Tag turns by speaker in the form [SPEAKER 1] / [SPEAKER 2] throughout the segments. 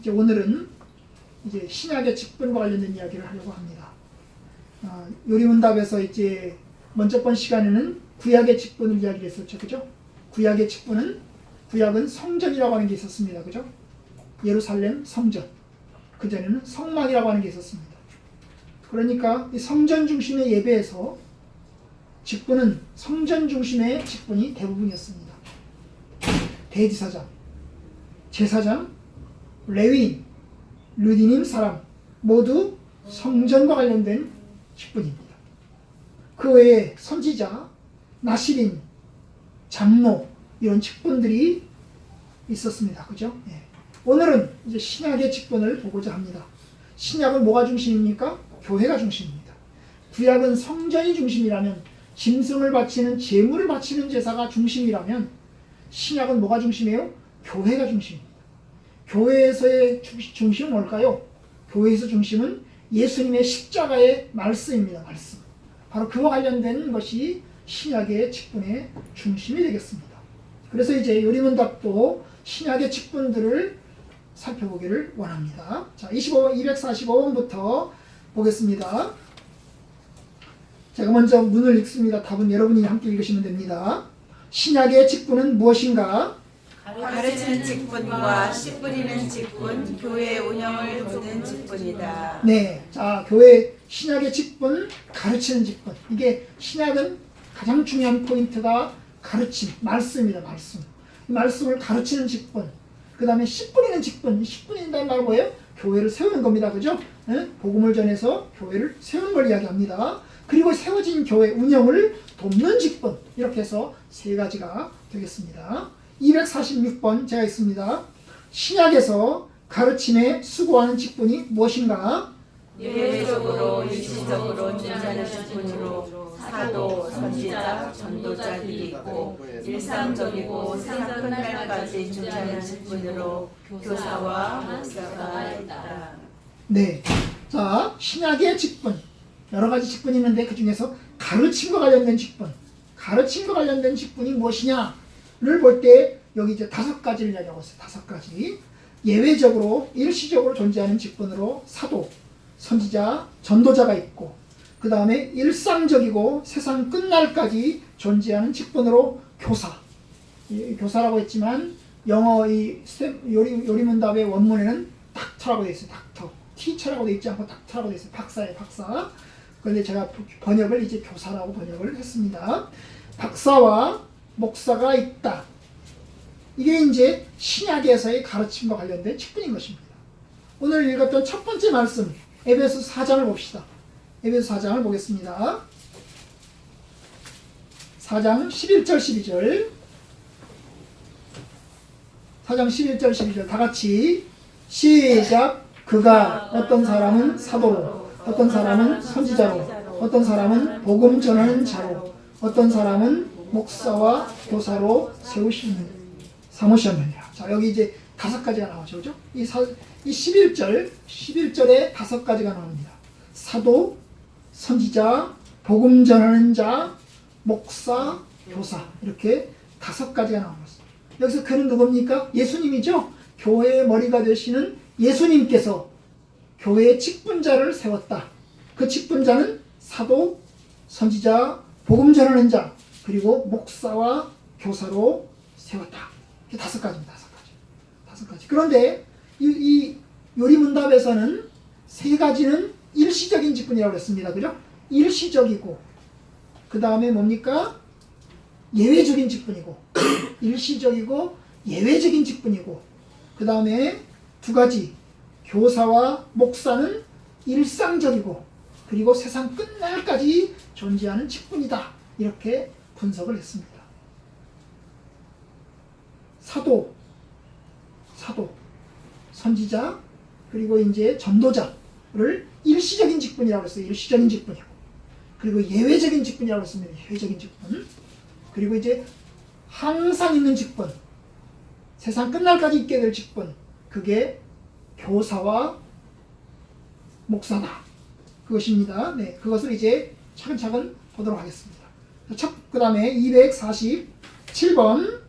[SPEAKER 1] 이제 오늘은 이제 신약의 직분과 관련된 이야기를 하려고 합니다. 요리문답에서 이제 먼저 번 시간에는 구약의 직분을 이야기했었죠, 그죠? 구약의 직분은 구약은 성전이라고 하는 게 있었습니다, 그죠? 예루살렘 성전. 그 전에는 성막이라고 하는 게 있었습니다. 그러니까 이 성전 중심의 예배에서 직분은 성전 중심의 직분이 대부분이었습니다. 대지사장, 제사장, 레위인, 르디님 사람 모두 성전과 관련된 직분입니다. 그 외에 선지자, 나시린, 장로 이런 직분들이 있었습니다. 그죠? 예. 오늘은 이제 신약의 직분을 보고자 합니다. 신약은 뭐가 중심입니까? 교회가 중심입니다. 구약은 성전이 중심이라면, 짐승을 바치는 제물을 바치는 제사가 중심이라면, 신약은 뭐가 중심이에요? 교회가 중심입니다. 교회에서의 중심은 뭘까요? 교회에서 중심은 예수님의 십자가의 말씀입니다. 말씀. 바로 그와 관련된 것이 신약의 직분의 중심이 되겠습니다. 그래서 이제 요리문답도 신약의 직분들을 살펴보기를 원합니다. 자, 245번부터 보겠습니다. 제가 먼저 문을 읽습니다. 답은 여러분이 함께 읽으시면 됩니다. 신약의 직분은 무엇인가?
[SPEAKER 2] 가르치는 직분과 씨 뿌리는 직분, 교회 운영을 돕는 직분이다.
[SPEAKER 1] 네, 자, 교회 신약의 직분, 가르치는 직분. 이게 신약은 가장 중요한 포인트가 가르침, 말씀입니다. 말씀. 이 말씀을 가르치는 직분. 그 다음에 씨 뿌리는 직분. 씨 뿌린다는 말은 뭐예요? 교회를 세우는 겁니다. 그죠? 네? 복음을 전해서 교회를 세우는 걸 이야기합니다. 그리고 세워진 교회 운영을 돕는 직분. 이렇게 해서 세 가지가 되겠습니다. 246번 제가 있습니다. 신약에서 가르침에 수고하는 직분이 무엇인가?
[SPEAKER 2] 예외적으로 일시적으로 존재하는 직분으로 사도, 선지자, 전도자들이 있고 일상적이고 세상 끝날까지 존재하는 직분으로 교사와 목사가 있다.
[SPEAKER 1] 네, 자, 신약의 직분 여러 가지 직분이 있는데 그 중에서 가르침과 관련된 직분, 가르침과 관련된 직분이 무엇이냐를 볼 때 여기 이제 5가지를 이야기하고 있어요. 5가지. 예외적으로 일시적으로 존재하는 직분으로 사도, 선지자, 전도자가 있고, 그 다음에 일상적이고 세상 끝날까지 존재하는 직분으로 교사. 교사라고 했지만 영어 이 요리문답의 원문에는 닥터라고 되어 있어요. 닥터. 티처라고 되어 있지 않고 닥터라고 되어 있어요. 박사예요, 박사. 그런데 제가 번역을 이제 교사라고 번역을 했습니다. 박사와 목사가 있다. 이게 이제 신약에서의 가르침과 관련된 직분인 것입니다. 오늘 읽었던 첫 번째 말씀, 에베소 4장을 봅시다. 에베소 4장을 보겠습니다. 4장 11절 12절. 4장 11절 12절 다 같이 시작. 그가 어떤 사람은 사도로, 어떤 사람은 선지자로, 어떤 사람은 복음 전하는 자로, 어떤 사람은 목사와 교사로 삼으셨느니라. 자, 여기 이제 5가지가 나오죠. 그죠? 이 11절에 5가지가 나옵니다. 사도, 선지자, 복음 전하는 자, 목사, 교사. 이렇게 5가지가 나온 것입니다. 여기서 그는 누굽니까? 예수님이죠? 교회의 머리가 되시는 예수님께서 교회의 직분자를 세웠다. 그 직분자는 사도, 선지자, 복음 전하는 자, 그리고 목사와 교사로 세웠다. 이게 5가지입니다. 5가지. 그런데 이 요리문답에서는 3가지는 일시적인 직분이라고 했습니다. 그죠? 일시적이고, 그 다음에 뭡니까? 예외적인 직분이고, 일시적이고 예외적인 직분이고, 그 다음에 2가지, 교사와 목사는 일상적이고, 그리고 세상 끝날까지 존재하는 직분이다. 이렇게 분석을 했습니다. 사도, 선지자, 그리고 이제 전도자를 일시적인 직분이라고 했어요. 일시적인 직분이고. 그리고 예외적인 직분이라고 했습니다. 예외적인 직분. 그리고 이제 항상 있는 직분, 세상 끝날까지 있게 될 직분, 그게 교사와 목사다. 그것입니다. 네, 그것을 이제 차근차근 보도록 하겠습니다. 그 다음에 247번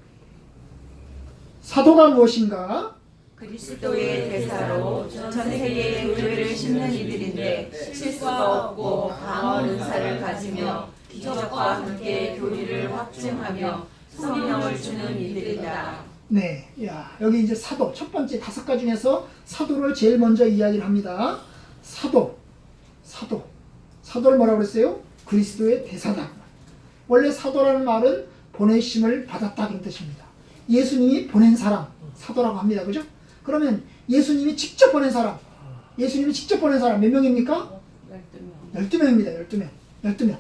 [SPEAKER 1] 사도가 무엇인가?
[SPEAKER 2] 그리스도의 대사로 전 세계의 교회를 심는 이들인데 실수가 없고 방언 은사를 가지며 기적과 함께 교리를 확증하며 성령을 주는 이들이다.
[SPEAKER 1] 네, 야 여기 이제 사도 첫 번째 5가지 중에서 사도를 제일 먼저 이야기를 합니다. 사도를 뭐라고 그랬어요? 그리스도의 대사다. 원래 사도라는 말은 보내심을 받았다 그런 뜻입니다. 예수님이 보낸 사람 사도라고 합니다. 그죠? 그러면 예수님이 직접 보낸 사람 몇 명입니까? 12명입니다. 12명.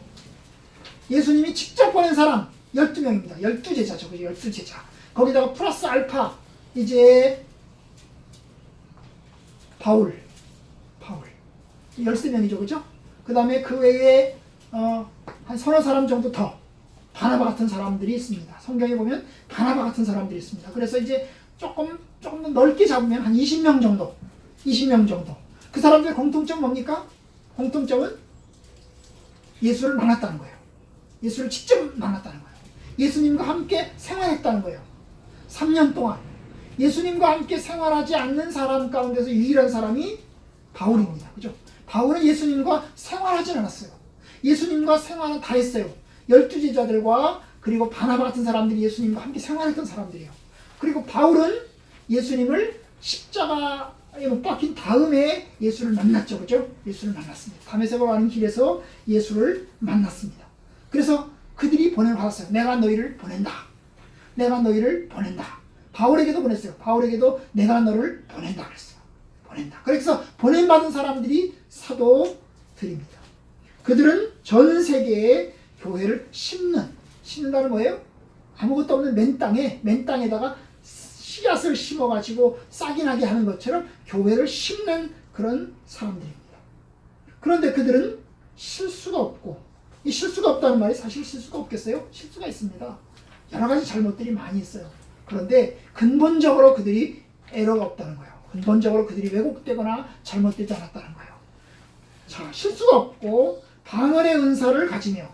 [SPEAKER 1] 예수님이 직접 보낸 사람 12명입니다. 12제자죠. 그죠? 12제자. 거기다가 플러스 알파 이제 바울 13명이죠. 그죠? 그 다음에 그 외에 한 서너 사람 정도 더 바나바 같은 사람들이 있습니다. 성경에 보면 바나바 같은 사람들이 있습니다. 그래서 이제 조금 더 넓게 잡으면 한 20명 정도. 그 사람들의 공통점 뭡니까? 공통점은 예수를 만났다는 거예요. 예수를 직접 만났다는 거예요. 예수님과 함께 생활했다는 거예요. 3년 동안 예수님과 함께 생활하지 않는 사람 가운데서 유일한 사람이 바울입니다. 그죠? 바울은 예수님과 생활하지 않았어요. 예수님과 생활은 다 했어요. 12제자들과 그리고 바나바 같은 사람들이 예수님과 함께 생활했던 사람들이에요. 그리고 바울은 예수님을 십자가에 못 박힌 다음에 예수를 만났죠. 그죠? 예수를 만났습니다. 다메섹으로 가는 길에서 예수를 만났습니다. 그래서 그들이 보냄을 받았어요. 내가 너희를 보낸다. 바울에게도 보냈어요. 바울에게도 내가 너를 보낸다 그랬어요. 보낸다. 그래서 보냄받은 사람들이 사도들입니다. 그들은 전 세계에 교회를 심는다는 뭐예요? 아무것도 없는 맨 땅에다가 씨앗을 심어가지고 싹이 나게 하는 것처럼 교회를 심는 그런 사람들입니다. 그런데 그들은 실수가 없고, 이 실수가 없다는 말이 사실 실수가 없겠어요? 실수가 있습니다. 여러 가지 잘못들이 많이 있어요. 그런데 근본적으로 그들이 에러가 없다는 거예요. 근본적으로 그들이 왜곡되거나 잘못되지 않았다는 거예요. 자, 실수가 없고 방언의 은사를 가지며,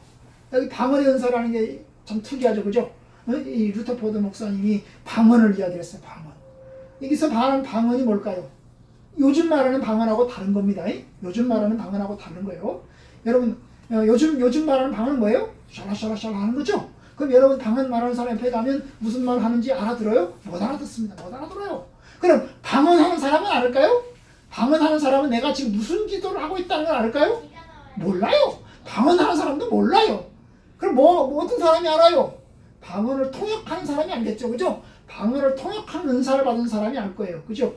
[SPEAKER 1] 여기 방언의 은사라는 게 참 특이하죠. 그죠? 이 루터포드 목사님이 방언을 이야기했어요. 방언. 여기서 말하는 방언이 뭘까요? 요즘 말하는 방언하고 다른 겁니다. 요즘 말하는 방언하고 다른 거예요. 여러분, 요즘 말하는 방언은 뭐예요? 샬라샬라샬라 하는 거죠? 그럼 여러분 방언 말하는 사람 옆에 가면 무슨 말 하는지 알아들어요? 못 알아듣습니다. 못 알아들어요. 그럼 방언하는 사람은 알을까요? 방언하는 사람은 내가 지금 무슨 기도를 하고 있다는 걸 알을까요? 몰라요. 방언하는 사람도 몰라요. 그럼 어떤 사람이 알아요? 방언을 통역하는 사람이 알겠죠. 그죠? 방언을 통역하는 은사를 받은 사람이 알 거예요. 그죠?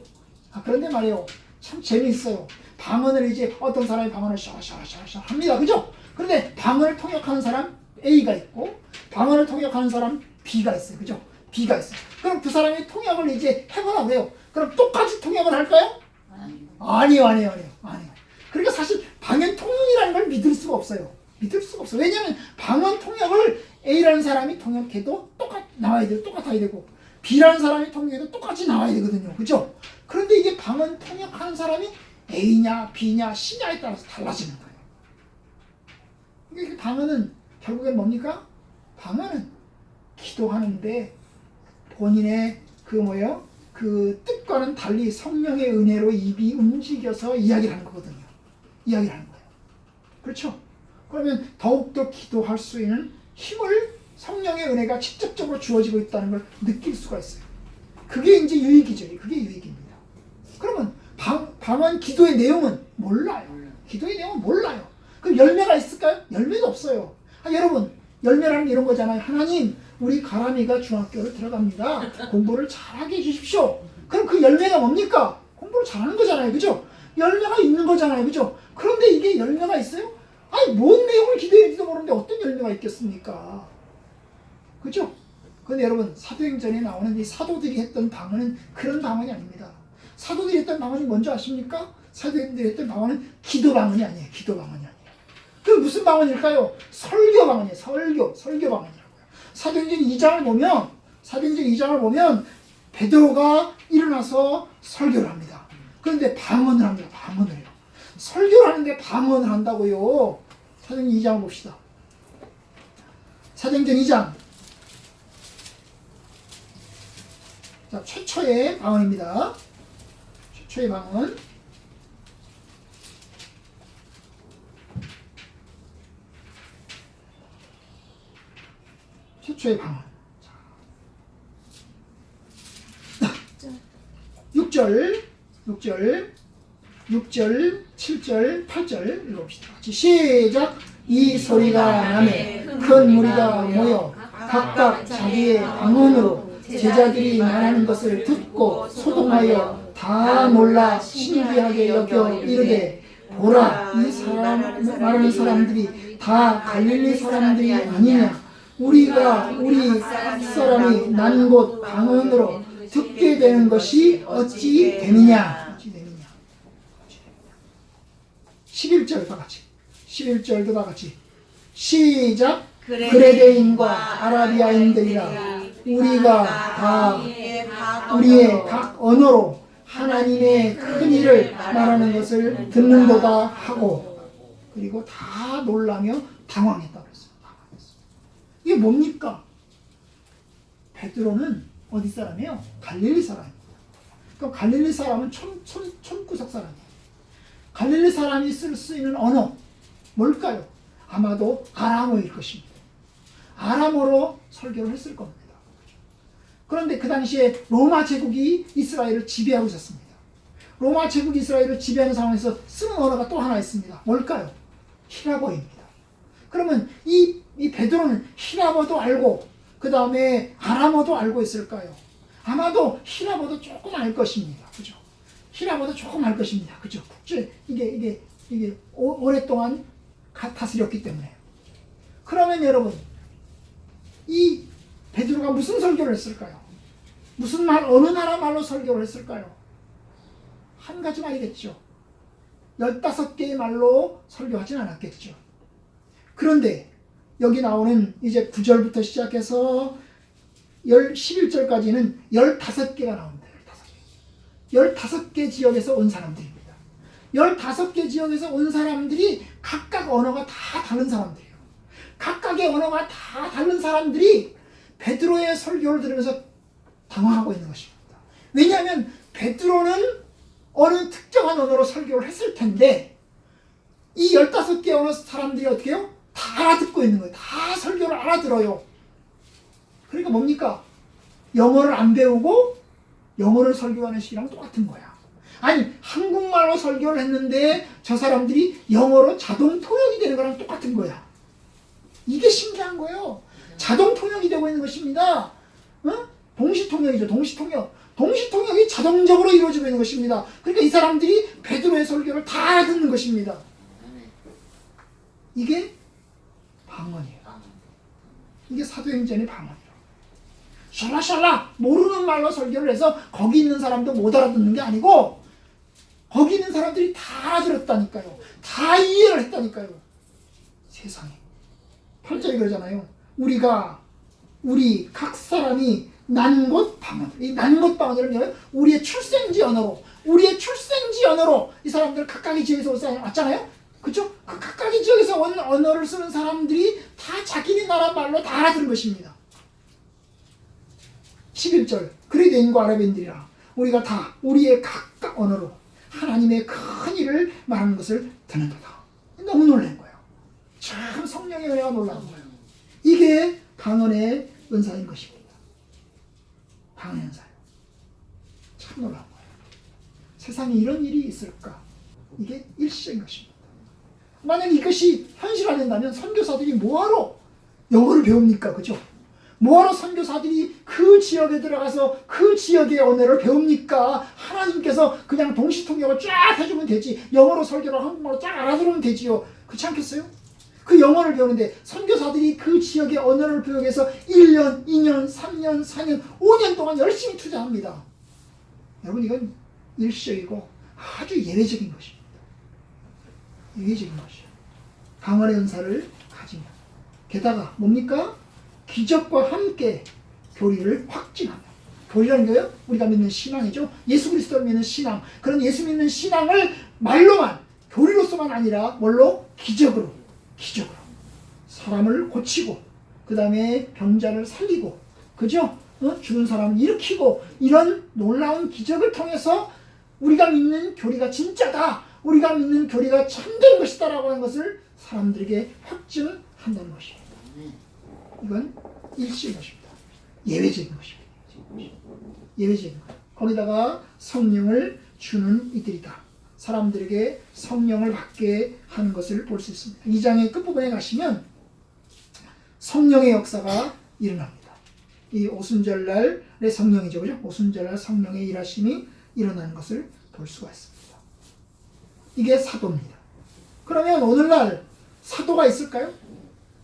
[SPEAKER 1] 그런데 말이에요. 참 재미있어요. 방언을 이제 어떤 사람이 방언을 샤샤샤샤 합니다. 그죠? 그런데 방언을 통역하는 사람 A가 있고 방언을 통역하는 사람 B가 있어요. 그죠? B가 있어요. 그럼 그 사람이 통역을 이제 해보라고 해요. 그럼 똑같이 통역을 할까요? 아니요. 그러니까 사실 방언 통역이라는 걸 믿을 수가 없어요. 왜냐하면 방언 통역을 A라는 사람이 통역해도 똑같아야 되고 B라는 사람이 통역해도 똑같이 나와야 되거든요. 그죠? 그런데 이게 방언 통역하는 사람이 A냐 B냐 C냐에 따라서 달라지는 거예요. 그러니까 방언은 결국엔 뭡니까? 방언은 기도하는데 본인의 그 뜻과는 달리 성령의 은혜로 입이 움직여서 이야기를 하는 거거든요. 그렇죠? 그러면 더욱더 기도할 수 있는 힘을 성령의 은혜가 직접적으로 주어지고 있다는 걸 느낄 수가 있어요. 그게 이제 유익이죠. 그게 유익입니다. 그러면 방언 기도의 내용은 몰라요. 그럼 열매가 있을까요? 열매도 없어요. 여러분, 열매라는 게 이런 거잖아요. 하나님, 우리 가람이가 중학교를 들어갑니다. 공부를 잘하게 해주십시오. 그럼 그 열매가 뭡니까? 공부를 잘하는 거잖아요. 그죠? 열매가 있는 거잖아요. 그죠? 그런데 이게 열매가 있어요? 뭔 내용을 기도했는지도 모르는데 어떤 열매가 있겠습니까? 그죠? 근데 여러분, 사도행전에 나오는 이 사도들이 했던 방언은 그런 방언이 아닙니다. 사도들이 했던 방언이 뭔지 아십니까? 사도들이 했던 방언은 기도 방언이 아니에요. 그 무슨 방언일까요? 설교 방언이에요. 설교 방언이라고요. 사도행전 2장을 보면 베드로가 일어나서 설교를 합니다. 그런데 방언을 합니다. 설교를 하는데 방언을 한다고요. 사도행전 2장 봅시다. 사도행전 2장. 자, 최초의 방언입니다. 최초의 방언. 최초의 방언. 6절, 7절, 8절 읽어봅시다. 같이 시작. 이 소리가 나매 큰 무리가 모여 각각 자기의 방언으로 제자들이 말하는 것을 듣고 소동하여 다 놀라 신기하게 여겨 이르되 보라, 이 사람 말하는 사람들이 다 갈릴리 사람들이 아니냐. 우리가 우리 사람이 난 곳 방언으로 듣게 되는 것이 어찌 됨이냐. 11절 다 같이. 11절도 다 같이. 시작. 그레데인과 아라비아인들이라 우리가 다 우리의 각 언어로 하나님의 큰 일을 말하는 것을 듣는도다 하고, 그리고 다 놀라며 당황했다 그랬어요. 이게 뭡니까? 베드로는 어디 사람이에요? 갈릴리 사람입니다. 그럼 갈릴리 사람은 촌구석 사람이에요. 갈릴리 사람이 쓸 수 있는 언어 뭘까요? 아마도 아람어일 것입니다. 아람어로 설교를 했을 겁니다. 그런데 그 당시에 로마 제국이 이스라엘을 지배하고 있었습니다. 로마 제국이 이스라엘을 지배하는 상황에서 쓰는 언어가 또 하나 있습니다. 뭘까요? 히라보입니다. 그러면 이 베드로는 히라보도 알고 그 다음에 아람어도 알고 있을까요? 아마도 히라보도 조금 알 것입니다. 그죠? 히라보도 조금 알 것입니다. 그죠? 이게 오랫동안 다스렸기 때문에. 그러면 여러분, 이 베드로가 무슨 설교를 했을까요? 무슨 말, 어느 나라 말로 설교를 했을까요? 한 가지 말이겠죠. 15개의 말로 설교하진 않았겠죠. 그런데 여기 나오는 이제 9절부터 시작해서 11절까지는 15개가 나옵니다. 15개 지역에서 온 사람들입니다. 15개 지역에서 온 사람들이 각각 언어가 다 다른 사람들이에요. 각각의 언어가 다 다른 사람들이 베드로의 설교를 들으면서 당황하고 있는 것입니다. 왜냐하면 베드로는 어느 특정한 언어로 설교를 했을 텐데 이 15개 언어 사람들이 어떻게 해요? 다 알아듣고 있는 거예요. 다 설교를 알아들어요. 그러니까 뭡니까? 영어를 안 배우고 영어를 설교하는 식이랑 똑같은 거야. 아니, 한국말로 설교를 했는데 저 사람들이 영어로 자동 통역이 되는 거랑 똑같은 거야. 이게 신기한 거예요. 자동 통역이 되고 있는 것입니다. 동시 통역이죠. 동시 통역. 동시 통역이 자동적으로 이루어지고 있는 것입니다. 그러니까 이 사람들이 베드로의 설교를 다 알아듣는 것입니다. 이게 방언이에요. 이게 사도행전의 방언이에요. 샬라샬라 모르는 말로 설교를 해서 거기 있는 사람도 못 알아듣는 게 아니고 거기 있는 사람들이 다 알아들었다니까요. 다 이해를 했다니까요. 세상에. 8절이 그러잖아요. 우리 각 사람이 난 곳 방언. 이 난 곳 방언을 우리의 출생지 언어로 이 사람들 각각의 지역에서 왔잖아요. 그렇죠? 그 각각의 지역에서 온 언어를 쓰는 사람들이 다 자기네 나라 말로 다 알아들은 것입니다. 11절. 그레데인과 아라비인들이라 우리가 다 우리의 각각 언어로 하나님의 큰 일을 말하는 것을 듣는도다. 너무 놀란 거예요. 참 성령의 은혜가 놀라운 거예요. 이게 방언의 은사인 것입니다. 방언의 은사예요. 참 놀라운 거예요. 세상에 이런 일이 있을까? 이게 일시적인 것입니다. 만약 이것이 현실화된다면 선교사들이 뭐하러 영어를 배웁니까? 그죠? 뭐하러 선교사들이 그 지역에 들어가서 그 지역의 언어를 배웁니까? 하나님께서 그냥 동시통역을 쫙 해주면 되지. 영어로 설교를 한국말로 쫙 알아들으면 되지요. 그렇지 않겠어요? 그 영어를 배우는데 선교사들이 그 지역의 언어를 배우기 위해서 1년, 2년, 3년, 4년, 5년 동안 열심히 투자합니다. 여러분, 이건 일시적이고 아주 예외적인 것입니다. 예외적인 것이에요. 방언의 은사를 가지면. 게다가 뭡니까? 기적과 함께 교리를 확증하며. 교리라는 거예요? 우리가 믿는 신앙이죠. 예수 그리스도를 믿는 신앙. 그런 예수 믿는 신앙을 말로만, 교리로서만 아니라 뭘로? 기적으로. 사람을 고치고, 그 다음에 병자를 살리고, 그죠? 죽은 사람을 일으키고, 이런 놀라운 기적을 통해서 우리가 믿는 교리가 진짜다. 우리가 믿는 교리가 참된 것이다라고 하는 것을 사람들에게 확증한다는 것입니다. 이건 일시의 것입니다. 예외적인 것입니다. 예외적인 것. 거기다가 성령을 주는 이들이다. 사람들에게 성령을 받게 하는 것을 볼 수 있습니다. 2장의 끝부분에 가시면 성령의 역사가 일어납니다. 이 오순절날의 성령이죠. 그죠? 오순절날 성령의 일하심이 일어나는 것을 볼 수가 있습니다. 이게 사도입니다. 그러면 오늘날 사도가 있을까요?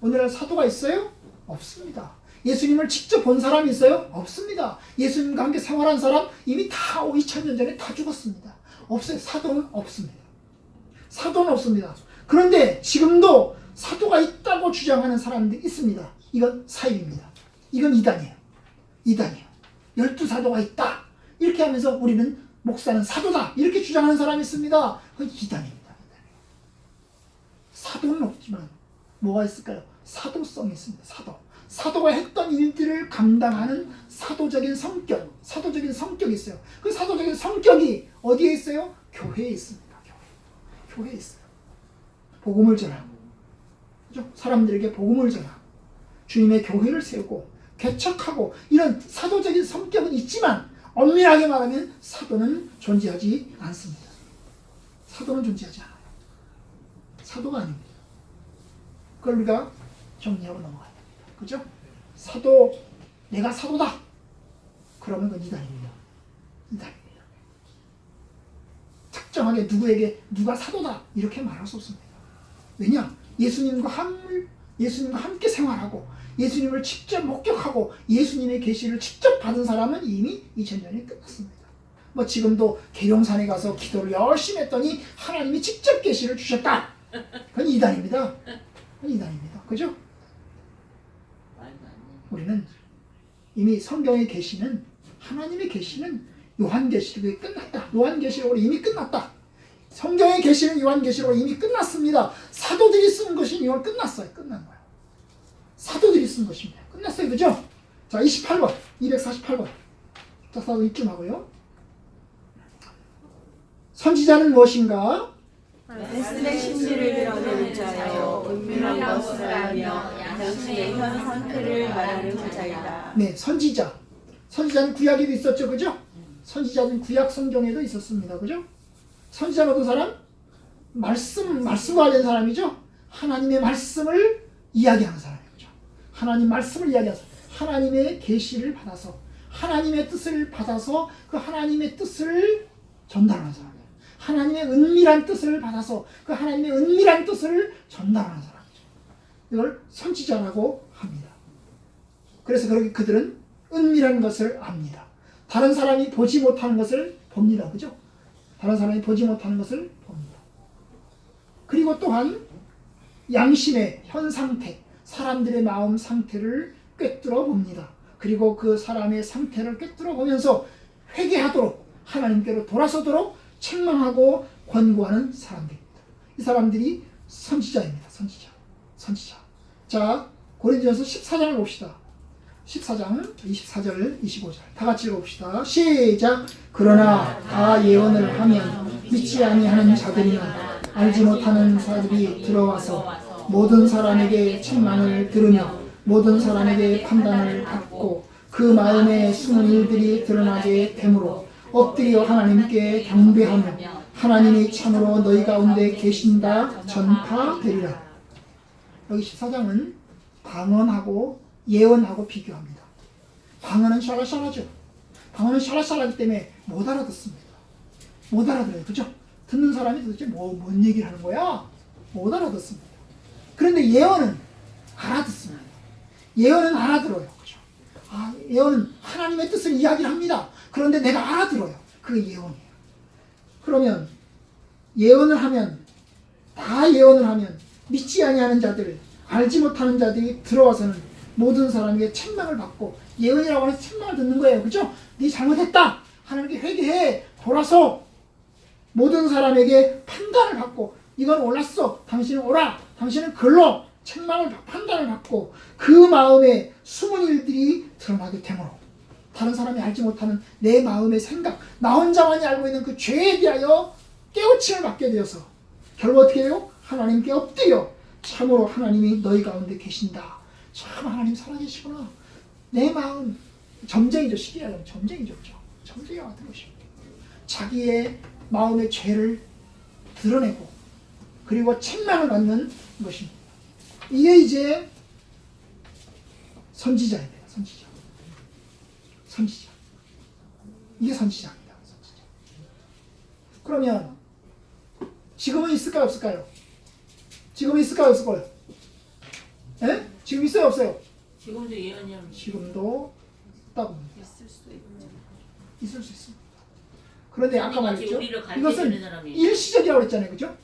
[SPEAKER 1] 오늘날 사도가 있어요? 없습니다. 예수님을 직접 본 사람이 있어요? 없습니다. 예수님과 함께 생활한 사람 이미 다 2000년 전에 다 죽었습니다. 없어요. 사도는 없습니다. 사도는 없습니다. 그런데 지금도 사도가 있다고 주장하는 사람들이 있습니다. 이건 사입입니다. 이건 이단이에요. 이단이에요. 12사도가 있다. 이렇게 하면서 우리는 목사는 사도다. 이렇게 주장하는 사람이 있습니다. 그건 이단입니다. 사도는 없지만 뭐가 있을까요? 사도성이 있습니다. 사도. 사도가 했던 일들을 감당하는 사도적인 성격, 사도적인 성격이 있어요. 그 사도적인 성격이 어디에 있어요? 교회에 있습니다. 교회에 있어요. 복음을 전하고, 그죠? 사람들에게 복음을 전하고, 주님의 교회를 세우고, 개척하고, 이런 사도적인 성격은 있지만, 엄밀하게 말하면 사도는 존재하지 않습니다. 사도는 존재하지 않아요. 사도가 아닙니다. 그걸 우리가 정리하고 넘어가야 됩니다. 그죠? 사도, 내가 사도다. 그러면 그건 이단입니다. 이단입니다. 특정하게 누구에게 누가 사도다 이렇게 말할 수 없습니다. 왜냐? 예수님과 함께 생활하고 예수님을 직접 목격하고 예수님의 계시를 직접 받은 사람은 이미 2000년이 끝났습니다. 뭐 지금도 계룡산에 가서 기도를 열심히 했더니 하나님이 직접 계시를 주셨다. 그건 이단입니다. 그건 이단입니다. 그죠? 우리는 이미 성경의 계시는 하나님의 계시는 요한계시록에 끝났다. 요한계시록으로 이미 끝났다. 성경의 계시는 요한계시록으로 이미 끝났습니다. 사도들이 쓰는 것이 이건 끝났어요. 끝난 거예요. 사도들이 쓴 것입니다. 끝났어요. 그죠? 자, 28번, 248번. 자, 사도 입증하고요. 선지자는 무엇인가?
[SPEAKER 2] 말씀의 심리를 드러내는 자요, 은밀한 것을 알며 당신의 현 상태를 말하는 자이다.
[SPEAKER 1] 네, 선지자. 선지자는 구약에도 있었죠. 그죠? 선지자는 구약 성경에도 있었습니다. 그죠? 선지자는 어떤 사람? 말씀과 관련 사람이죠? 하나님의 말씀을 이야기하는 사람이죠. 하나님 말씀을 이야기하는 사람. 하나님의 계시를 받아서, 하나님의 뜻을 받아서 그 하나님의 뜻을 전달하는 사람이에요. 하나님의 은밀한 뜻을 받아서 그 하나님의 은밀한 뜻을 전달하는 사람이죠. 이걸 선지자라고 합니다. 그래서 그들은 은밀한 것을 압니다. 다른 사람이 보지 못하는 것을 봅니다. 그죠? 다른 사람이 보지 못하는 것을 봅니다. 그리고 또한 양심의 현 상태, 사람들의 마음 상태를 꿰뚫어 봅니다. 그리고 그 사람의 상태를 꿰뚫어 보면서 회개하도록 하나님께로 돌아서도록 책망하고 권고하는 사람들입니다. 이 사람들이 선지자입니다. 선지자. 자, 고린도전서 14장을 봅시다. 14장 24절 25절 다 같이 읽어봅시다. 시작. 그러나 다 예언을 하면 믿지 아니하는 자들이나 알지 못하는 자들이 들어와서 모든 사람에게 책망을 들으며 모든 사람에게 판단을 받고 그 마음에 숨은 일들이 드러나게 되므로 엎드려 하나님께 경배하며 하나님이 참으로 너희 가운데 계신다 전파되리라. 여기 14장은 방언하고 예언하고 비교합니다. 방언은 샤라샤라죠. 방언은 샤라샤라기 때문에 못 알아듣습니다. 못 알아들어요. 그죠? 듣는 사람이 도대체 뭔 얘기를 하는 거야? 못 알아듣습니다. 그런데 예언은 알아듣습니다. 예언은 알아들어요. 그죠? 아, 예언은 하나님의 뜻을 이야기를 합니다. 그런데 내가 알아들어요. 그게 예언이에요. 그러면 예언을 하면 다 예언을 하면 믿지 아니하는 자들, 알지 못하는 자들이 들어와서는 모든 사람에게 책망을 받고 예언이라고 해서 책망을 듣는 거예요. 그죠? 네 잘못했다. 하나님께 회개해. 돌아서 모든 사람에게 판단을 받고 이건 옳았어. 당신은 옳아. 당신은 글로 판단을 받고 그 마음에 숨은 일들이 드러나게 되므로 다른 사람이 알지 못하는 내 마음의 생각, 나 혼자만이 알고 있는 그 죄에 대하여 깨우침을 받게 되어서 결국 어떻게 해요? 하나님께 엎드려 참으로 하나님이 너희 가운데 계신다. 참 하나님 살아계시구나. 내 마음 점쟁이죠. 시기하면 점쟁이죠. 점쟁이와 같은 것입니다. 자기의 마음의 죄를 드러내고 그리고 책망을 받는 것입니다. 이게 이제 선지자에 대해요. 선지자. 이게 선지자입니다. 선지자. 그러면 지금은 있을까요? 없을까요? 지금은 있을까요? 없을 거예요? 예? 지금 있어요? 없어요?
[SPEAKER 2] 지금도 예언이야.
[SPEAKER 1] 지금도 있다고 봅니다.
[SPEAKER 2] 있을 수 있죠.
[SPEAKER 1] 있을 수 있습니다. 그런데 아까 말했죠.
[SPEAKER 2] 우리를 가르쳐
[SPEAKER 1] 이것은
[SPEAKER 2] 주는 사람이
[SPEAKER 1] 일시적이라고 그랬잖아요. 그죠?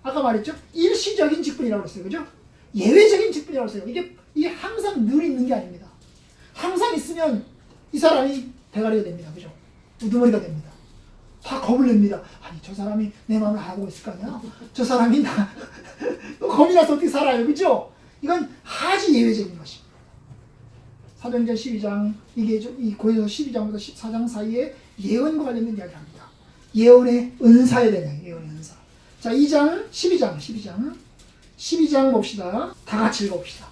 [SPEAKER 1] 아까 말했죠. 일시적인 직분이라고 그랬어요. 그죠? 예외적인 직분이라고 했어요. 이게 항상 늘 있는 게 아닙니다. 항상 있으면 이 사람이 대가리가 됩니다. 그죠? 우두머리가 됩니다. 다 겁을 냅니다. 아니 저 사람이 내 마음을 알고 있을 거 아니야? 저 사람이 나 겁이 나서 어떻게 살아요? 그죠? 이건 아주 예외적인 것입니다. 사도행전 12장 이게 이 고린도서 12장부터 14장 사이에 예언과 관련된 이야기를 합니다. 예언의 은사에 대한 예언의 은사. 자, 12장 봅시다. 다 같이 읽어봅시다.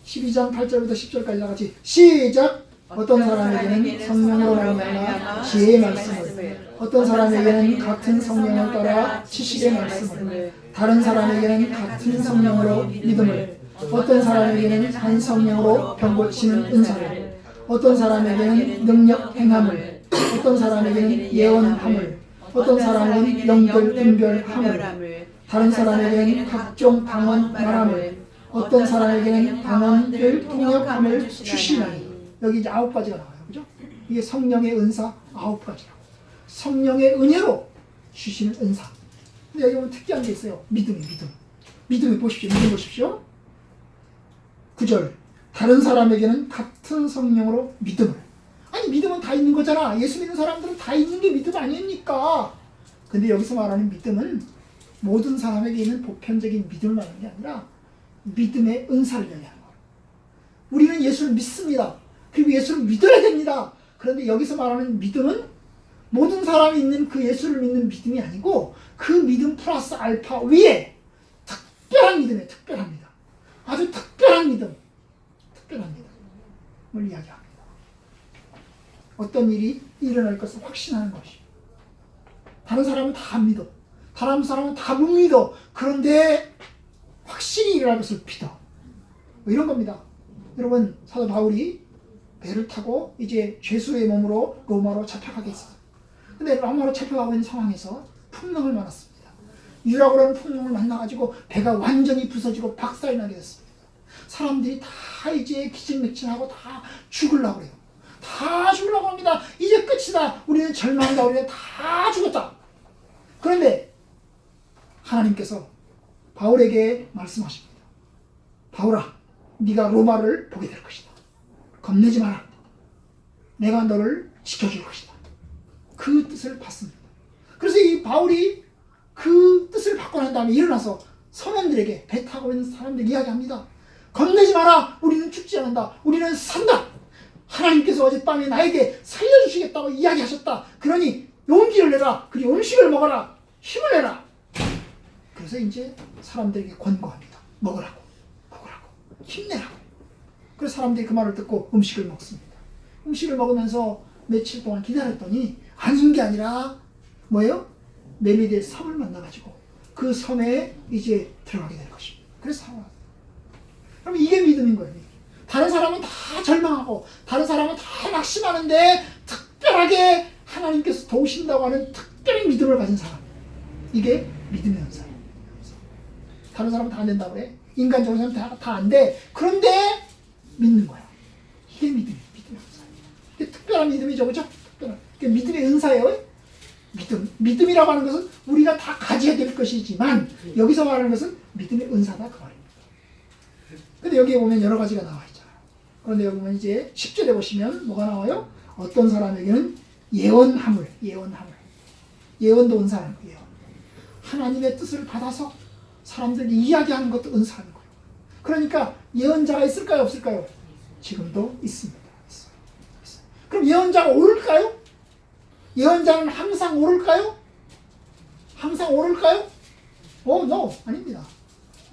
[SPEAKER 1] 12장 8절부터 10절까지 다 같이 시작. 어떤 사람에게는 성령으로 말미암아 지혜의 말씀을, 어떤 사람에게는 같은 성령을 따라 지식의 말씀을, 다른 사람에게는 같은 성령으로 믿음을, 어떤 사람에게는 한 성령으로 병 고치는 은사를, 어떤 사람에게는 능력 행함을, 어떤 사람에게는 예언함을, 어떤 사람은 영들 분별함을, 다른 사람에게는 각종 방언 말함을, 어떤 사람에게는 방언들 통역함을 주시나니. 여기 이제 9가지가 나와요. 그죠? 이게 성령의 은사 9가지라고. 성령의 은혜로 주시는 은사. 근데 여기 보면 특이한 게 있어요. 믿음. 믿음 보십시오. 9절. 다른 사람에게는 같은 성령으로 믿음을. 아니 믿음은 다 있는 거잖아. 예수 믿는 사람들은 다 있는 게 믿음 아닙니까? 근데 여기서 말하는 믿음은 모든 사람에게 있는 보편적인 믿음을 말하는 게 아니라 믿음의 은사를 얘기하는 거예요. 우리는 예수를 믿습니다. 그리고 예수를 믿어야 됩니다. 그런데 여기서 말하는 믿음은 모든 사람이 있는 그 예수를 믿는 믿음이 아니고 그 믿음 플러스 알파 위에 특별한 믿음이에요. 특별합니다. 아주 특별한 믿음을 이야기합니다. 어떤 일이 일어날 것을 확신하는 것이. 다른 사람은 다 안 믿어. 다른 사람은 다 못 믿어. 그런데 확실히 일어날 것을 믿어. 뭐 이런 겁니다. 여러분, 사도 바울이 배를 타고 이제 죄수의 몸으로 로마로 잡혀가게 했어요. 근데 로마로 잡혀가고 있는 상황에서 풍랑을 만났습니다. 유라고라는 풍랑을 만나가지고 배가 완전히 부서지고 박살이 나게 됐습니다. 사람들이 다 이제 기진맥진하고 다 죽으려고 그래요. 다 죽으려고 합니다. 이제 끝이다. 우리는 절망이다. 우리는 다 죽었다. 그런데 하나님께서 바울에게 말씀하십니다. 바울아, 네가 로마를 보게 될 것이다. 겁내지 마라. 내가 너를 지켜줄 것이다. 그 뜻을 받습니다. 그래서 이 바울이 그 뜻을 받고 난 다음에 일어나서 선원들에게, 배 타고 있는 사람들에게 이야기합니다. 겁내지 마라. 우리는 죽지 않는다. 우리는 산다. 하나님께서 어젯밤에 나에게 살려주시겠다고 이야기하셨다. 그러니 용기를 내라. 그리고 음식을 먹어라. 힘을 내라. 그래서 이제 사람들에게 권고합니다. 먹으라고. 힘내라고. 그래서 사람들이 그 말을 듣고 음식을 먹습니다. 음식을 먹으면서 며칠 동안 기다렸더니 아닌 게 아니라 뭐예요? 멜리데의 섬을 만나가지고 그 섬에 이제 들어가게 될 것입니다. 그래서 살아왔어요. 그럼 이게 믿음인 거예요. 다른 사람은 다 절망하고 다른 사람은 다 낙심하는데 특별하게 하나님께서 도우신다고 하는 특별한 믿음을 가진 사람. 이게 믿음의 현상이에요. 다른 사람은 다 안 된다고 그래. 인간적으로 다 안 돼. 그런데 믿는 거야. 이게 믿음의 은사예요. 이게 특별한 믿음이죠. 그죠? 특별한. 이게 믿음의 은사예요. 믿음이라고 하는 것은 우리가 다 가져야 될 것이지만 여기서 말하는 것은 믿음의 은사다 그 말입니다. 근데 여기에 보면 여러 가지가 나와 있잖아요. 그런데 여기 보면 이제 10절에 보시면 뭐가 나와요? 어떤 사람에게는 예언함을. 예언도 은사라는 거예요. 하나님의 뜻을 받아서 사람들이 이야기하는 것도 은사하는 거예요. 그러니까 예언자가 있을까요? 없을까요? 지금도 있습니다. 있어요. 그럼 예언자가 오를까요? 예언자는 항상 오를까요? 항상 오를까요? no, 아닙니다.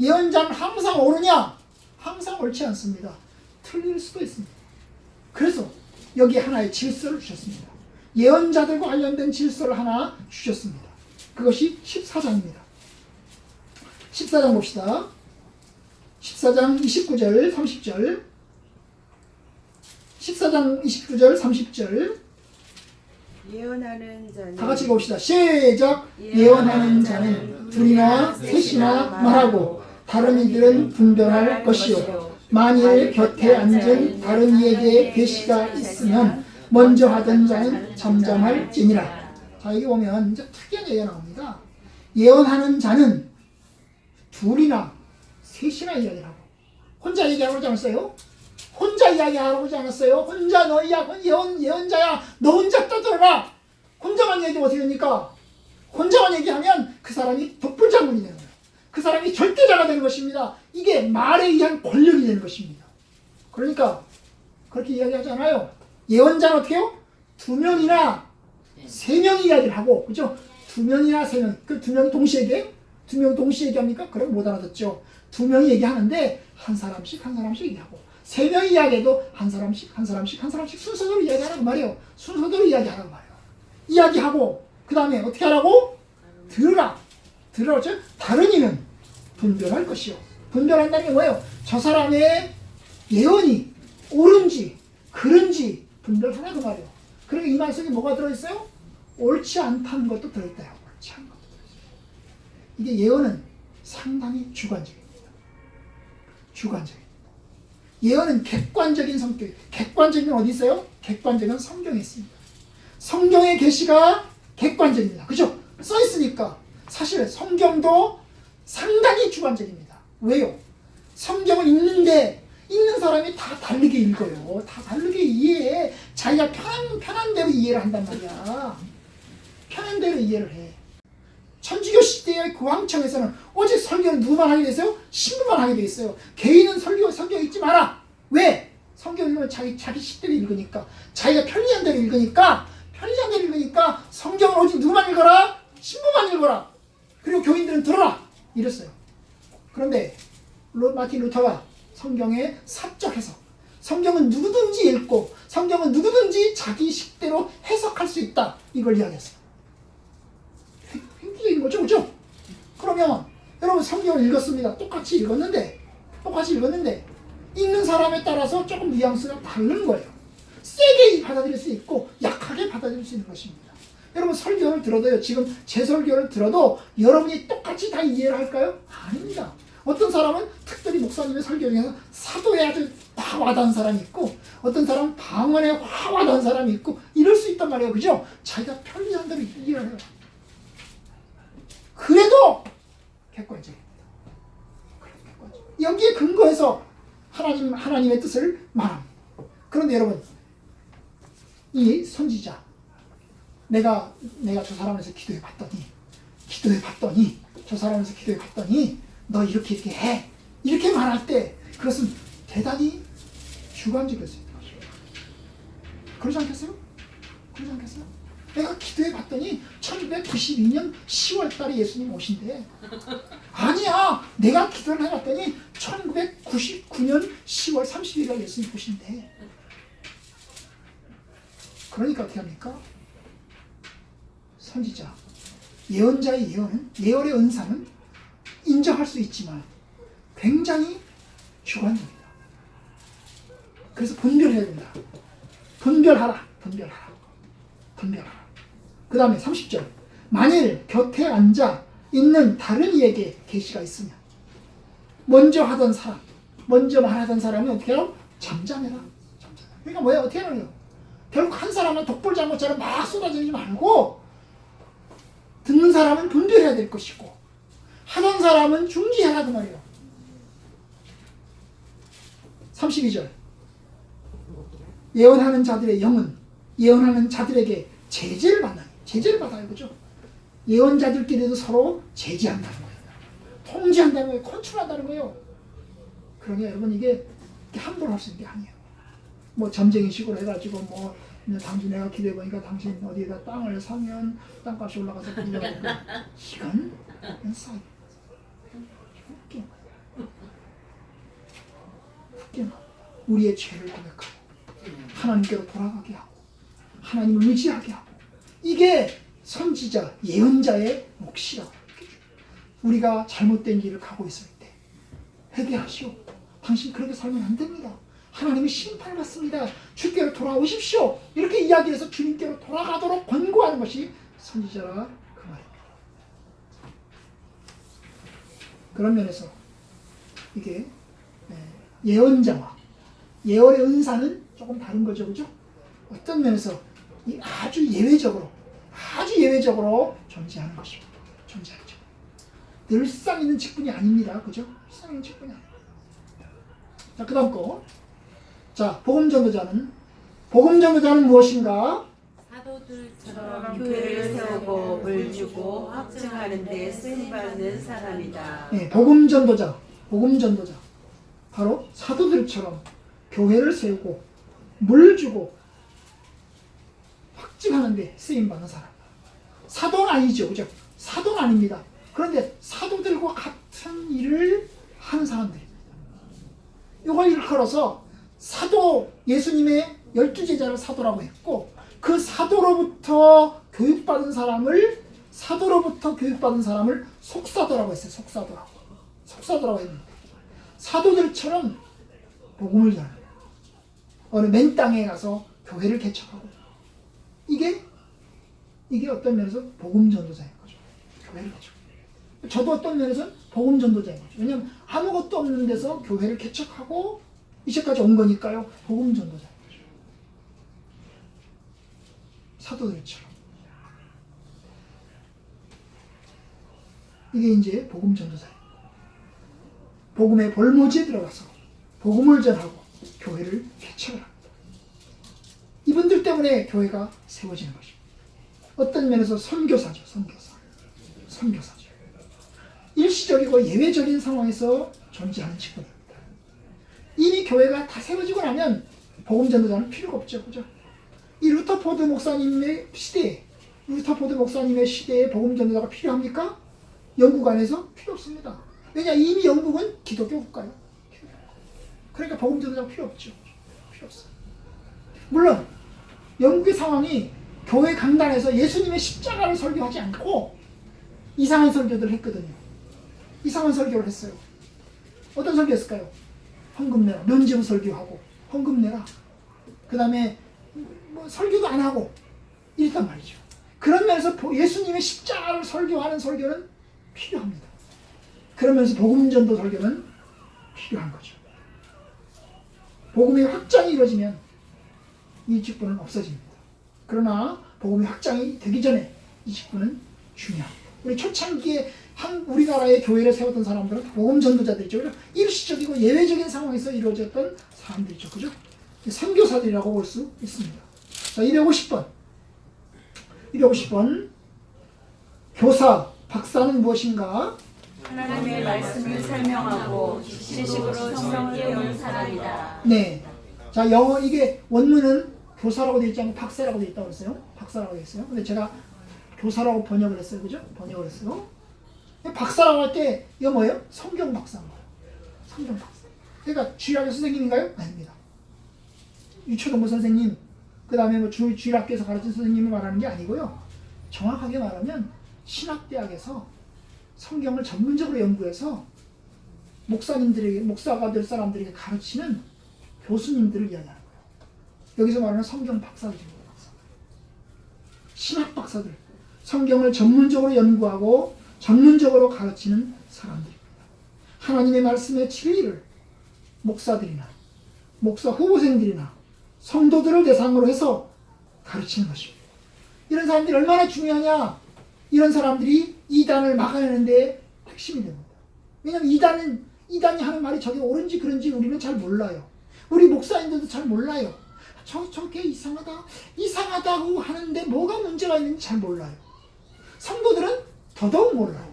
[SPEAKER 1] 예언자는 항상 오르냐? 항상 옳지 않습니다. 틀릴 수도 있습니다. 그래서 여기 하나의 질서를 주셨습니다. 예언자들과 관련된 질서를 하나 주셨습니다. 그것이 14장입니다. 14장 봅시다. 14장 29절, 30절. 14장 29절, 30절.
[SPEAKER 2] 예언하는 자는
[SPEAKER 1] 다 같이 봅시다. 시작. 예언하는 자는 둘이나 셋이나 말하고 다른 이들은 분별할 것이요. 만일 곁에 앉은 다른 이에게 계시가 있으면 먼저 하던 자는 잠잠할지니라. 자, 여기 보면 이제 특이한 얘기가 나옵니다. 예언하는 자는 둘이나 셋이나 이야기를 하고, 혼자 얘기하고 그러지 않았어요? 혼자 이야기하라고 그러지 않았어요? 혼자 너희야 예언자야 너 혼자 떠들어라. 혼자만 얘기하면 어떻게 됩니까? 혼자만 얘기하면 그 사람이 독불장군이 되는 거예요. 그 사람이 절대자가 되는 것입니다. 이게 말에 의한 권력이 되는 것입니다. 그러니까 그렇게 이야기하잖아요. 예언자는 어떻게 해요? 2명이나 3명이 이야기를 하고, 그죠? 2명이나 3명, 그 2명이 동시에 얘기해요? 2명 동시에 얘기합니까? 그럼 못 알아듣죠. 2명이 얘기하는데 한 사람씩 얘기하고, 3명이 이야기해도 한 사람씩 순서대로 이야기하라고 말이에요. 순서대로 이야기하라고 말이에요. 이야기하고 그 다음에 어떻게 하라고? 들으라. 들어죠? 다른 이는 분별할 것이요. 분별한다는 게 뭐예요? 저 사람의 예언이 옳은지 그른지 분별하라 그 말이에요. 그러니까 이 말씀에 뭐가 들어있어요? 옳지 않다는 것도 들어있다. 옳지 않은 것도 들어있어요. 이게 예언은 상당히 주관적입니다. 주관적입니다. 예언은 객관적인 성격이에요. 객관적인 어디 있어요? 객관적인 성경에 있습니다. 성경의 계시가 객관적입니다. 그죠? 써 있으니까. 사실 성경도 상당히 주관적입니다. 왜요? 성경을 읽는데 읽는 사람이 다 다르게 읽어요. 다 다르게 이해해. 자기가 편한 대로 이해를 한단 말이야. 편한 대로 이해를 해. 천주교 시대의 그 왕청에서는 오직 설교는 누구만 하게 돼 있어요? 신부만 하게 돼 있어요. 개인은 성경 읽지 마라. 왜? 성경 읽으면 자기 식대로 읽으니까. 자기가 편리한 대로 읽으니까 성경은 오직 누구만 읽어라? 신부만 읽어라. 그리고 교인들은 들어라. 이랬어요. 그런데 마틴 루터가 성경의 사적 해석, 성경은 누구든지 읽고 성경은 누구든지 자기 식대로 해석할 수 있다. 이걸 이야기했어요. 획기적인 거죠. 그죠? 그러면 여러분 성경을 읽었습니다. 똑같이 읽었는데 읽는 사람에 따라서 조금 뉘앙스가 다른 거예요. 세게 받아들일 수 있고 약하게 받아들일 수 있는 것입니다. 여러분 설교를 들어도요. 지금 제 설교를 들어도 여러분이 똑같이 다 이해를 할까요? 아닙니다. 어떤 사람은 특별히 목사님의 설교 중에서 사도에 아주 확 와닿은 사람이 있고 어떤 사람은 방언에 확 와닿은 사람이 있고 이럴 수 있단 말이에요. 그죠? 자기가 편리한 대로 이해를 해요. 그래도 객관적입니다. 여기에 근거해서 하나님의 뜻을 말합니다. 그런데 여러분 이 선지자 내가 저 사람에서 기도해 봤더니 저 사람에서 기도해 봤더니 너 이렇게 해 이렇게 말할 때 그것은 대단히 주관적일 수 있는 것입니다. 그러지 않겠어요? 내가 기도해 봤더니 1992년 10월 달에 예수님 오신대. 아니야, 내가 기도를 해봤더니 1999년 10월 30일에 예수님 오신대. 그러니까 어떻게 합니까? 선지자, 예언자의 예언의 은사는 인정할 수 있지만 굉장히 주관적이다. 그래서 분별해야 된다. 분별하라. 그 다음에 30절. 만일 곁에 앉아 있는 다른 이에게 계시가 있으면 먼저 말하던 사람은 어떻게 해요? 잠잠해라. 그러니까 뭐예요? 어떻게 하는 거예요? 결국 한 사람은 독불장군처럼 막 쏟아지지 말고 듣는 사람은 분별해야 될 것이고 하던 사람은 중지해라 그 말이에요. 32절. 예언하는 자들의 영은 예언하는 자들에게 제재를 받아요. 그죠? 예언자들끼리도 서로 제재한다는 거예요. 통제한다는 거예요. 컨트롤한다는 거예요. 그러니 여러분 이게 함부로 할 수 있는 게 아니에요. 뭐 점쟁이식으로 해가지고 뭐 근데 당신 내가 기도해 보니까 당신 어디에다 땅을 사면 땅값이 올라가서 빌려고 이건 사기. 우리의 죄를 고백하고 하나님께로 돌아가게 하고 하나님을 의지하게 하고 이게 선지자, 예언자의 몫이라고. 우리가 잘못된 길을 가고 있을 때 회개하시오. 당신 그렇게 살면 안 됩니다. 하나님이 심판을 받습니다. 주께로 돌아오십시오. 이렇게 이야기해서 주님께로 돌아가도록 권고하는 것이 선지자라 그 말입니다. 그런 면에서 이게 예언자와 예언의 은사는 조금 다른 거죠, 그죠? 어떤 면에서 아주 예외적으로 존재하는 것입니다. 존재하죠. 늘상 있는 직분이 아닙니다, 그죠? 늘상 있는 직분이 아닙니다. 자, 그 다음 거. 자, 복음 전도자는 무엇인가?
[SPEAKER 2] 사도들처럼 교회를 세우고 물 주고 확증하는 데 쓰임받는 사람이다.
[SPEAKER 1] 네, 복음 전도자. 바로 사도들처럼 교회를 세우고 물 주고 확증하는 데 쓰임받는 사람. 사도는 아니죠, 그죠? 사도는 아닙니다. 그런데 사도들과 같은 일을 하는 사람들입니다. 이걸 일컬어서 사도, 예수님의 12제자를 사도라고 했고 그 사도로부터 교육받은 사람을 속사도라고 했어요. 속사도라고 했는데 사도들처럼 복음을 전하는 어느 맨 땅에 가서 교회를 개척하고 이게 어떤 면에서 복음 전도자인 거죠. 교회를 개척. 저도 어떤 면에서는 복음 전도자인 거죠. 왜냐하면 아무것도 없는 데서 교회를 개척하고 이제까지 온 거니까요. 복음 전도자인 거죠. 사도들처럼. 이게 이제 복음 전도자예요. 복음의 볼모지에 들어가서 복음을 전하고 교회를 개척을 합니다. 이분들 때문에 교회가 세워지는 것입니다. 어떤 면에서 선교사죠. 일시적이고 예외적인 상황에서 존재하는 직분입니다. 이미 교회가 다 세워지고 나면 복음 전도자는 필요가 없죠. 그죠? 이 루터포드 목사님의 시대에 복음 전도자가 필요합니까? 영국 안에서 필요 없습니다. 왜냐? 이미 영국은 기독교 국가예요. 그러니까 복음 전도자가 필요 없죠. 필요 없어요. 물론 영국의 상황이 교회 강단에서 예수님의 십자가를 설교하지 않고 이상한 설교들을 했거든요. 이상한 설교를 했어요. 어떤 설교했을까요? 헌금 내라. 면죄부 설교하고 헌금 내라. 그 다음에 뭐 설교도 안 하고 이랬단 말이죠. 그런 면에서 예수님의 십자가를 설교하는 설교는 필요합니다. 그러면서 복음전도 설교는 필요한 거죠. 복음의 확장이 이루어지면 이 직분은 없어집니다. 그러나 복음의 확장이 되기 전에 이 직분은 중요합니다. 우리 초창기에 우리나라의 교회를 세웠던 사람들은 복음 전도자들이죠. 일시적이고 예외적인 상황에서 이루어졌던 사람들이죠. 그죠? 선교사들이라고 볼 수 있습니다. 자, 250번. 교사, 박사는 무엇인가?
[SPEAKER 2] 하나님의 말씀을 설명하고 지식으로 정성을 배우는 사람이다.
[SPEAKER 1] 네. 자, 영어 이게 원문은 교사라고 되어 있지 않고 박사라고 되어 있다고 했어요. 박사라고 되어 있어요. 근데 제가 교사라고 번역을 했어요. 그죠? 번역을 했어요. 박사라고 할 때 이거 뭐예요? 성경 박사인 거예요. 성경 박사. 그러니까 주일학교 선생님인가요? 아닙니다. 유초등부 선생님, 그 다음에 뭐 주일학교에서 가르친 선생님을 말하는 게 아니고요. 정확하게 말하면 신학대학에서 성경을 전문적으로 연구해서 목사가 될 사람들에게 가르치는 교수님들을 이야기하는 거예요. 여기서 말하는 성경 박사들입니다. 신학 박사들. 성경을 전문적으로 연구하고 전문적으로 가르치는 사람들입니다. 하나님의 말씀의 진리를 목사들이나 목사 후보생들이나 성도들을 대상으로 해서 가르치는 것입니다. 이런 사람들이 얼마나 중요하냐? 이런 사람들이 이단을 막아내는 데 핵심이 됩니다. 왜냐하면 이단이 하는 말이 저게 옳은지 그런지 우리는 잘 몰라요. 우리 목사님들도 잘 몰라요. 저게 이상하다고 하는데 뭐가 문제가 있는지 잘 몰라요. 성도들은 더더욱 몰라요.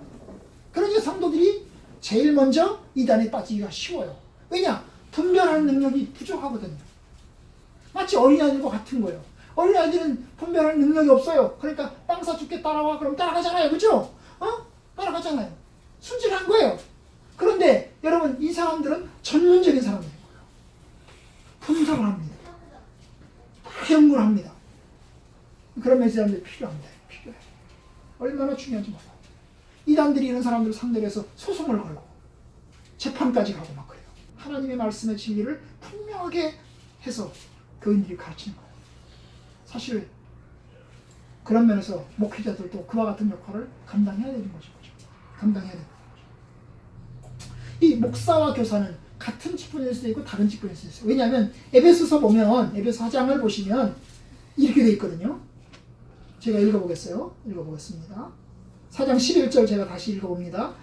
[SPEAKER 1] 그러니까 성도들이 제일 먼저 이단에 빠지기가 쉬워요. 왜냐? 분별하는 능력이 부족하거든요. 마치 어린아이들과 같은 거예요. 어린아이들은 분별할 능력이 없어요. 그러니까 빵 사줄게 따라와. 그럼 따라가잖아요. 그죠? 따라가잖아요. 순진한 거예요. 그런데 여러분 이 사람들은 전문적인 사람들인 거예요. 분석을 합니다. 다 연구를 합니다. 그런 메시지들이 필요합니다. 필요해요. 얼마나 중요한지 몰라요. 이단들이 이런 사람들을 상대로 해서 소송을 걸고 재판까지 가고 막 그래요. 하나님의 말씀의 진리를 분명하게 해서 교인들이 가르치는 거예요. 사실 그런 면에서 목회자들도 그와 같은 역할을 감당해야 되는 거죠. 감당해야 되는 거죠. 이 목사와 교사는 같은 직분일 수도 있고 다른 직분일 수도 있어요. 왜냐하면 에베소서 보면 에베소 4장을 보시면 이렇게 돼 있거든요. 제가 읽어보겠어요. 읽어보겠습니다. 4장 11절 제가 다시 읽어봅니다.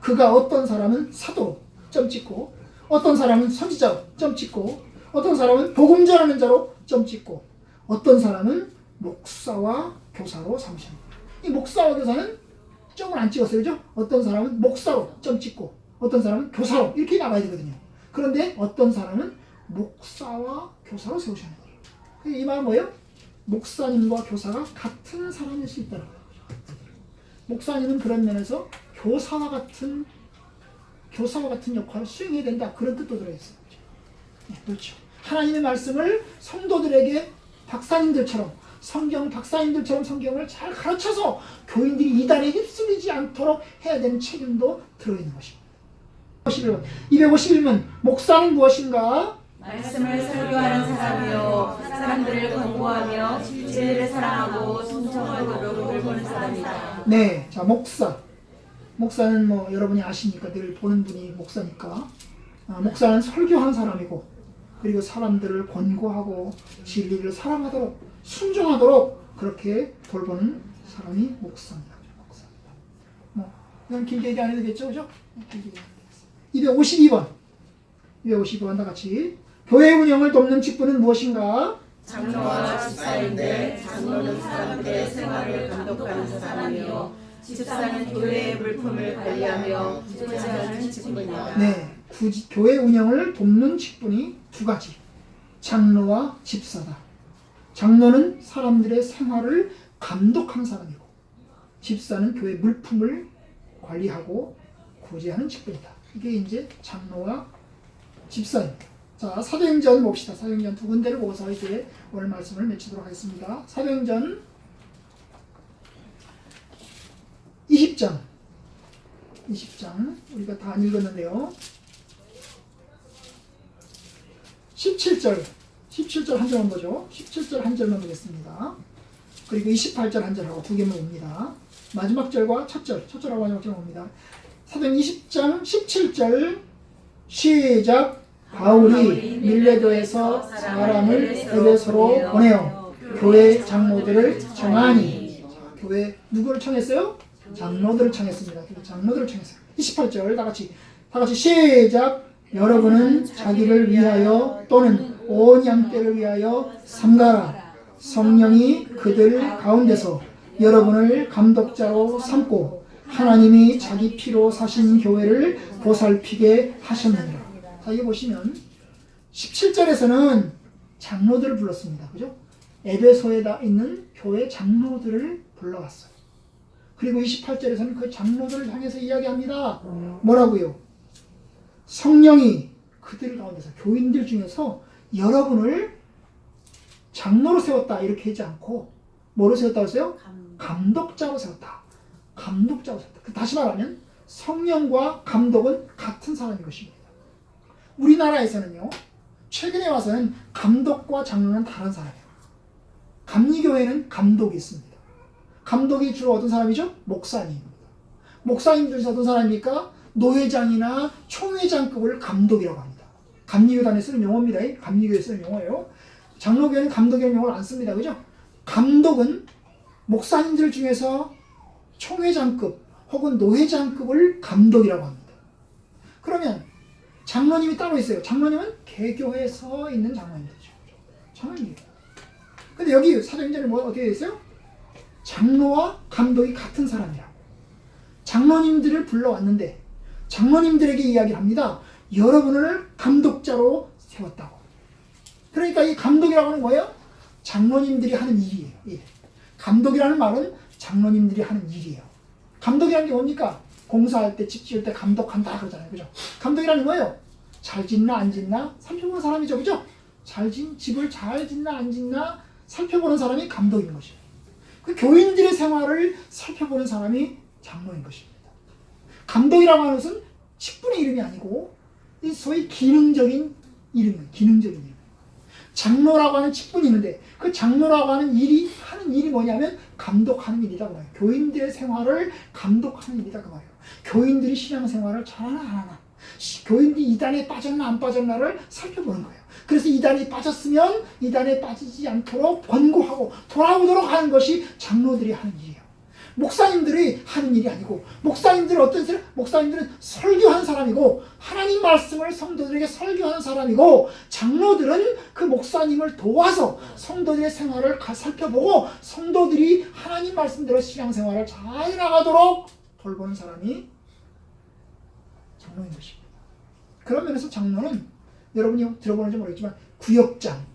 [SPEAKER 1] 그가 어떤 사람은 사도로 점 찍고 어떤 사람은 선지자로 점 찍고 어떤 사람은 복음 전하는 자로 점 찍고 어떤 사람은 목사와 교사로 삼으십니다. 이 목사와 교사는 점을 안 찍었어요. 그죠? 어떤 사람은 목사로 점 찍고 어떤 사람은 교사로 이렇게 나가야 되거든요. 그런데 어떤 사람은 목사와 교사로 세우셔야 돼요. 이 말은 뭐예요? 목사님과 교사가 같은 사람일 수 있다는 거예요. 목사님은 그런 면에서 교사와 같은 역할을 수행해야 된다. 그런 뜻도 들어있어요. 네, 그렇죠. 하나님의 말씀을 성도들에게 박사님들처럼 성경 박사님들처럼 성경을 잘 가르쳐서 교인들이 이단에 휩쓸리지 않도록 해야 되는 책임도 들어있는 것입니다. 251문 목사는 무엇인가?
[SPEAKER 2] 말씀을 설교하는 사람이요 사람들을 권고하며 진리를 사랑하고 순종하고 덕을 보는 사람이다.
[SPEAKER 1] 네, 자 목사는 뭐 여러분이 아시니까 늘 보는 분이 목사니까 목사는 설교하는 사람이고 그리고 사람들을 권고하고 진리를 사랑하도록 순종하도록 그렇게 돌보는 사람이 목사입니다. 뭐 이건 길게 얘기 안 해도 되겠죠, 그죠? 길게 얘기 안 되겠어요. 252번 다 같이 교회 운영을 돕는 직분은 무엇인가?
[SPEAKER 2] 장로와 집사인데 장로는 사람들의 생활을 감독하는 사람이요 집사는 교회의 물품을 관리하며 구제하는 직분이다.
[SPEAKER 1] 네, 교회 운영을 돕는 직분이 두 가지. 장로와 집사다. 장로는 사람들의 생활을 감독하는 사람이고 집사는 교회 물품을 관리하고 구제하는 직분이다. 이게 이제 장로와 집사입니다. 자, 사도행전 봅시다. 사도행전 두 군데를 보고서 이제 오늘 말씀을 맺히도록 하겠습니다. 사도행전 20장 우리가 다 안 읽었는데요. 17절 한 절만 보죠. 17절 한 절만 보겠습니다. 그리고 28절 한 절하고 두 개만 봅니다. 마지막 절과 첫 절하고 마지막 절 봅니다. 사도행 20장 17절 시작. 바울이 밀레도에서 사람을 에베소로 보내어 교회 장로들을 청하니. 교회 누구를 청했어요? 장로들을 청했습니다. 장로들을 청했어요. 28절 다 같이 시작. 여러분은 자기를 위하여 또는 온 양떼를 위하여 삼가라. 성령이 그들 가운데서 여러분을 감독자로 삼고 하나님이 자기 피로 사신 교회를 보살피게 하셨느니라. 자, 이거 보시면 17절에서는 장로들을 불렀습니다. 그죠? 에베소에 있는 교회 장로들을 불러왔어요. 그리고 28절에서는 그 장로들을 향해서 이야기합니다. 뭐라고요? 성령이 그들 가운데서 교인들 중에서 여러분을 장로로 세웠다 이렇게 하지 않고 뭐로 세웠다고 했어요? 감독자로 세웠다. 감독자로 세웠다. 다시 말하면 성령과 감독은 같은 사람인 것입니다. 우리나라에서는요, 최근에 와서는 감독과 장로는 다른 사람이에요. 감리교회는 감독이 있습니다. 감독이 주로 어떤 사람이죠? 목사님입니다. 목사님들 중에서 어떤 사람입니까? 노회장이나 총회장급을 감독이라고 합니다. 감리교단에 쓰는 용어입니다. 감리교에 쓰는 용어예요. 장로교회는 감독이라는 용어를 안 씁니다. 그죠? 감독은 목사님들 중에서 총회장급 혹은 노회장급을 감독이라고 합니다. 그러면 장로님이 따로 있어요. 장로님은 개교회에서 있는 장로님들이죠. 장로님이에요. 근데 여기 사도행전에 어떻게 되어 있어요? 장로와 감독이 같은 사람이라고. 장로님들을 불러왔는데 장로님들에게 이야기를 합니다. 여러분을 감독자로 세웠다고. 그러니까 이 감독이라고 하는 뭐예요? 장로님들이 하는 일이에요. 일. 감독이라는 말은 장로님들이 하는 일이에요. 감독이라는 게 뭡니까? 공사할 때, 집 지을 때 감독한다 그러잖아요. 그죠? 감독이라는 게 뭐예요? 잘 짓나 안 짓나 살펴보는 사람이죠. 그죠? 집을 잘 짓나 안 짓나 살펴보는 사람이 감독인 것이에요. 그 교인들의 생활을 살펴보는 사람이 장로인 것입니다. 감독이라고 하는 것은 직분의 이름이 아니고 소위 기능적인 이름이에요. 기능적인 이름. 장로라고 하는 직분이 있는데 그 장로라고 하는 일이 뭐냐면 감독하는 일이다 그 말이에요. 교인들의 생활을 감독하는 일이다 그 말이에요. 교인들이 신앙생활을 잘하나 안 하나, 교인들이 이단에 빠졌나 안 빠졌나를 살펴보는 거예요. 그래서 이단에 빠졌으면 이단에 빠지지 않도록 권고하고 돌아오도록 하는 것이 장로들이 하는 일이에요. 목사님들이 하는 일이 아니고, 목사님들은 어떤 사람? 목사님들은 설교하는 사람이고 하나님 말씀을 성도들에게 설교하는 사람이고, 장로들은 그 목사님을 도와서 성도들의 생활을 살펴보고 성도들이 하나님 말씀대로 신앙생활을 잘 나가도록 돌보는 사람이 장로인 것입니다. 그런 면에서 장로는 여러분이 들어보는지 모르겠지만 구역장,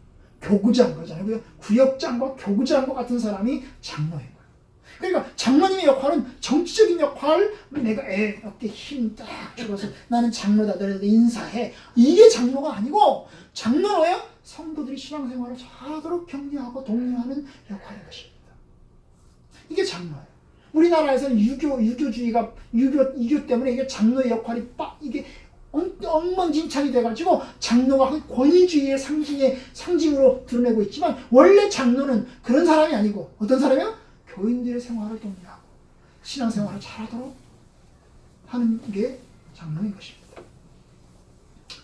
[SPEAKER 1] 교구장 그러잖아요. 구역장과 교구장과 같은 사람이 장로예요. 그러니까 장로님의 역할은 정치적인 역할, 내가 어깨 힘 딱 주어서 나는 장로다, 너희들 인사해, 이게 장로가 아니고, 장로는 뭐예요? 성도들이 신앙생활을 잘하도록 격려하고 독려하는 역할인 것입니다. 이게 장로예요. 우리나라에서는 유교주의가 유교 때문에 이게 장로의 역할이 이게 엉망진창이 돼가지고 장로가 권위주의의 상징으로 드러내고 있지만, 원래 장로는 그런 사람이 아니고 어떤 사람이요? 교인들의 생활을 독려하고 신앙생활을 잘하도록 하는 게 장로인 것입니다.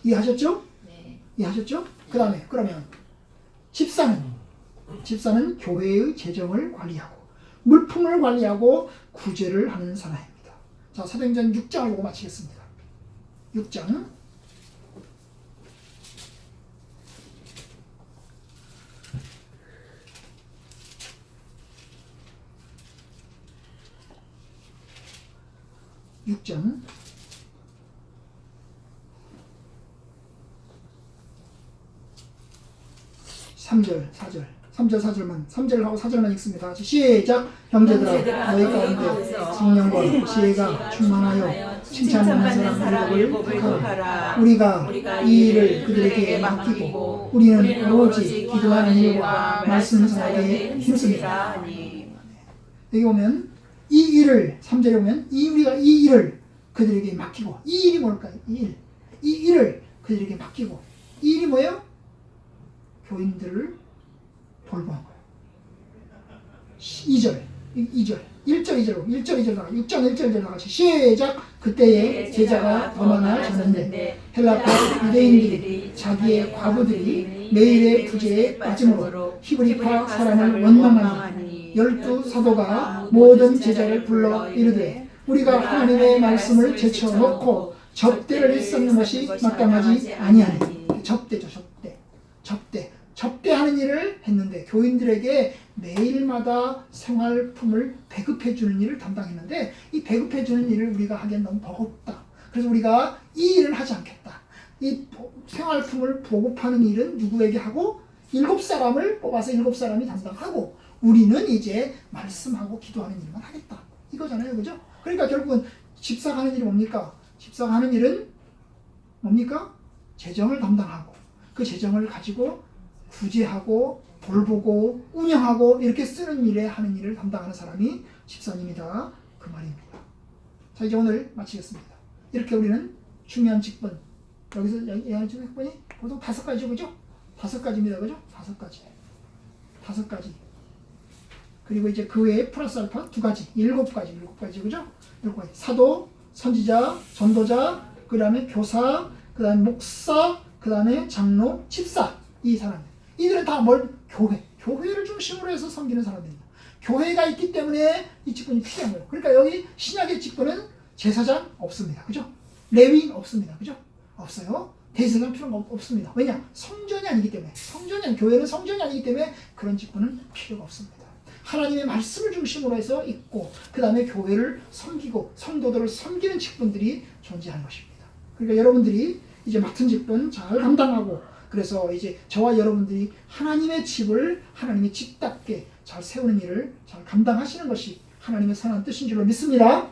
[SPEAKER 1] 이해하셨죠?
[SPEAKER 2] 네.
[SPEAKER 1] 이해하셨죠? 그 다음에 그러면 집사는 교회의 재정을 관리하고 물품을 관리하고 구제를 하는 사람입니다. 자, 사도행전 6장을 보고 마치겠습니다. 6장 6장 3절 4절 3절하고 4절만 읽습니다. 시작. 형제들아, 너희 가운데 성령과 지혜가 충만하여 칭찬받는 사람 일곱을 택하라. 우리가 이 일을 그들에게 맡기고 우리는 오로지 기도하는 일과 말씀 전하기에 힘씁니다. 여기 보면 이 일을 3절에 보면 우리가 이 일을 그들에게 맡기고, 이 일이 뭘까요? 이 일을 그들에게 맡기고, 이 일이 뭐예요? 교인들을 돌보는 거예요. 1절 2절 나가 6장 1절 나가시 시작. 그때에 제자가 더 많아졌는데 헬라파 유대인들이 자기의 과부들이 매일의 부재에 빠짐으로 히브리파 사람을 원망하니 12 사도가 모든 제자를 불러 이르되 우리가 하나님의 말씀을 제쳐놓고 접대를 했었는 것이 마땅하지 아니하니. 접대하는 일을 했는데, 교인들에게 매일마다 생활품을 배급해주는 일을 담당했는데, 이 배급해주는 일을 우리가 하기엔 너무 버겁다. 그래서 우리가 이 일을 하지 않겠다. 이 생활품을 보급하는 일은 누구에게 하고 7사람을 뽑아서 7사람이 담당하고 우리는 이제 말씀하고 기도하는 일만 하겠다. 이거잖아요. 그죠? 그러니까 결국은 집사가 하는 일이 뭡니까? 집사가 하는 일은 뭡니까? 재정을 담당하고 그 재정을 가지고 구제하고 돌보고 운영하고 이렇게 쓰는 일에 하는 일을 담당하는 사람이 집사님이다. 그 말입니다. 자, 이제 오늘 마치겠습니다. 이렇게 우리는 중요한 직분, 여기서 얘기하는 직분이 보통 5가지죠. 그죠? 5가지입니다. 그죠? 5가지. 그리고 이제 그 외에 플러스 알파 2가지, 7가지, 그죠? 7가지. 사도, 선지자, 전도자, 그 다음에 교사, 그 다음에 목사, 그 다음에 장로, 집사. 이 사람. 이들은 다 교회를 중심으로 해서 섬기는 사람들입니다. 교회가 있기 때문에 이 직분이 필요한 거예요. 그러니까 여기 신약의 직분은 제사장 없습니다. 그죠? 레위인 없습니다. 그죠? 없어요. 대제사장 필요가 없습니다. 왜냐? 성전이 아니기 때문에. 교회는 성전이 아니기 때문에 그런 직분은 필요가 없습니다. 하나님의 말씀을 중심으로 해서 있고, 그 다음에 교회를 섬기고 성도들을 섬기는 직분들이 존재하는 것입니다. 그러니까 여러분들이 이제 맡은 직분 잘 감당하고, 그 그래서 이제 저와 여러분들이 하나님의 집을 하나님의 집답게 잘 세우는 일을 잘 감당하시는 것이 하나님의 선한 뜻인 줄로 믿습니다.